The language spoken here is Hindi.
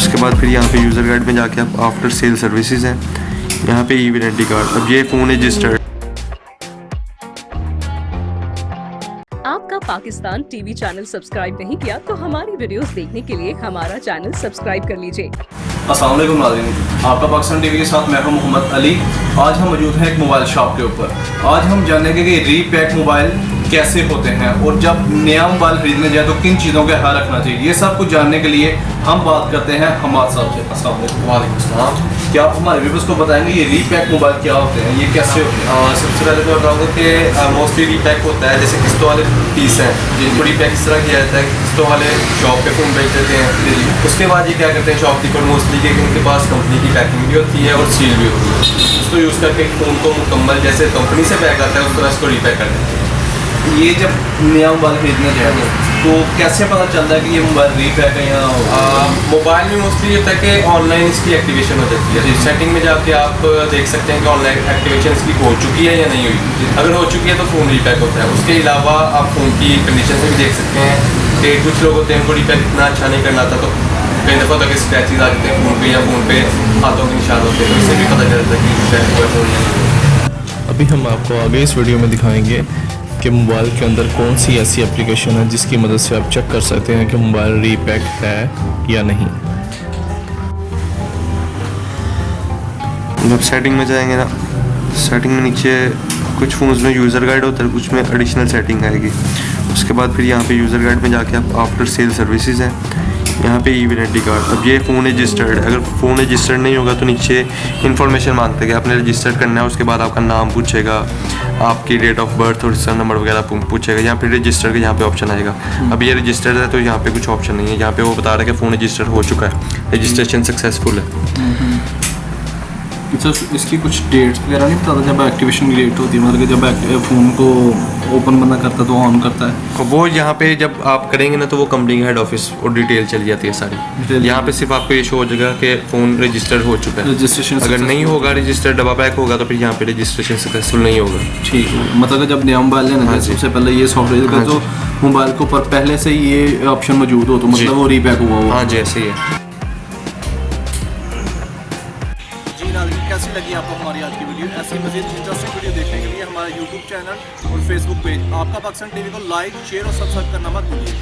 उसके बाद फिर यहाँ पे यूज़र गाइड में जाके आप आफ्टर सेल सर्विसेज हैं, यहाँ पे ई वारंटी कार्ड। अब ये फ़ोन रजिस्टर्ड। आपका पाकिस्तान टीवी चैनल सब्सक्राइब नहीं किया तो हमारी वीडियोस देखने के लिए हमारा चैनल सब्सक्राइब कर लीजिए। अस्सलाम वालेकुम नाज़रीन, आपका पाकिस्तान टीवी के साथ मैं हूं मोहम्मद अली। आज हम मौजूद हैं एक मोबाइल शॉप के ऊपर। आज हम जानेंगे कि रीपैक मोबाइल कैसे होते हैं और जब नया मोबाइल खरीदने जाए तो किन चीज़ों का ख्याल रखना चाहिए। ये सब कुछ जानने के लिए हम बात करते हैं हमाद साहब से। अस्सलाम वालेकुम। सलाम। क्या आप हमारे व्यूअर्स को बताएंगे ये रीपैक मोबाइल क्या होते हैं, ये कैसे होते हैं? सबसे पहले तो बताऊँगा कि मोस्टली रीपैक होता है, जैसे किस्तों वाले पीस हैं जिनको रीपैक इस तरह किया जाता है कि किस्तों वाले शॉप पे फ़ोन बेच देते हैं। उसके बाद ये क्या करते हैं शॉपकीपर मोस्टली कि उनके पास कंपनी की पैकिंग भी होती है और सील भी होती है, उसको यूज़ करके फ़ोन को मुकम्मल जैसे कंपनी से पैक आता है उस तरह इसको रीपैक कर देते हैं। ये जब नया मोबाइल खरीदने जाए तो कैसे पता चलता है कि ये मोबाइल रीपैक है या मोबाइल में मोस्टली ये होता है कि ऑनलाइन इसकी एक्टिवेशन हो जाती है। सेटिंग में जाके आप देख सकते हैं कि ऑनलाइन एक्टिवेशन इसकी हो चुकी है या नहीं हुई। अगर हो चुकी है तो फ़ोन रीपैक होता है। उसके अलावा आप फ़ोन की कंडीशन से भी देख सकते हैं कि कुछ लोग होते हैं उनको रीपैक इतना अच्छा नहीं करना था तो कई दफ़ा तक स्क्रैचेज आ जाते हैं फ़ोन पे या फ़ोन पे हाथों के निशान होते हैं, तो इससे भी पता चलता है कि रीपैक हुआ है या नहीं। अभी हम आपको आगे इस वीडियो में दिखाएंगे कि मोबाइल के अंदर कौन सी ऐसी एप्लीकेशन है जिसकी मदद से आप चेक कर सकते हैं कि मोबाइल रीपैक है या नहीं। जब सेटिंग में जाएंगे ना, सेटिंग में नीचे कुछ फ़ोन्स में यूज़र गाइड होता है, कुछ में एडिशनल सेटिंग आएगी। उसके बाद फिर यहाँ पे यूज़र गाइड में जाके आप आफ्टर सेल सर्विसेज हैं, यहाँ पे ई वारंटी कार्ड। अब ये फ़ोन रजिस्टर्ड, अगर फ़ोन रजिस्टर्ड नहीं होगा तो नीचे इन्फॉर्मेशन मांगते हैं कि आपने रजिस्टर्ड करना है। उसके बाद आपका नाम पूछेगा, आपकी डेट ऑफ बर्थ और रजिस्टर नंबर वगैरह पूछेगा। यहाँ पे रजिस्टर का यहाँ पे ऑप्शन आएगा। अब ये रजिस्टर्ड है तो यहाँ पे कुछ ऑप्शन नहीं है, यहाँ पे वो बता रहा है कि फ़ोन रजिस्टर हो चुका है, रजिस्ट्रेशन सक्सेसफुल है। तो इसकी कुछ डेट्स वगैरह नहीं पता जब एक्टिवेशन की डेट होती है, मतलब कि जब फ़ोन को ओपन बंदा करता है तो ऑन करता है वो यहाँ पे जब आप करेंगे ना तो वो कंपनी का हेड ऑफिस और डिटेल चली जाती है सारी। यहाँ पे सिर्फ आपको ये शो हो जाएगा कि फ़ोन रजिस्टर्ड हो चुका है। रजिस्ट्रेशन अगर नहीं होगा रजिस्टर डबा पैक होगा तो फिर यहाँ पे रजिस्ट्रेशन सक्सेसफुल नहीं होगा। ठीक है, मतलब कि जब नया मोबाइल लेना है सबसे पहले ये सॉफ्टवेयर का जो मोबाइल के ऊपर पहले से ही ये ऑप्शन मौजूद हो तो मतलब वो रीपैक हुआ हो। हाँ जी, ऐसे ही है। कैसी लगी आपको हमारी आज की वीडियो? ऐसी मज़ीद इंटरेस्टिंग वीडियो देखने के लिए हमारा यूट्यूब चैनल और फेसबुक पेज आपका पाकिस्तान टीवी को लाइक, शेयर और सब्सक्राइब करना मत भूलिए।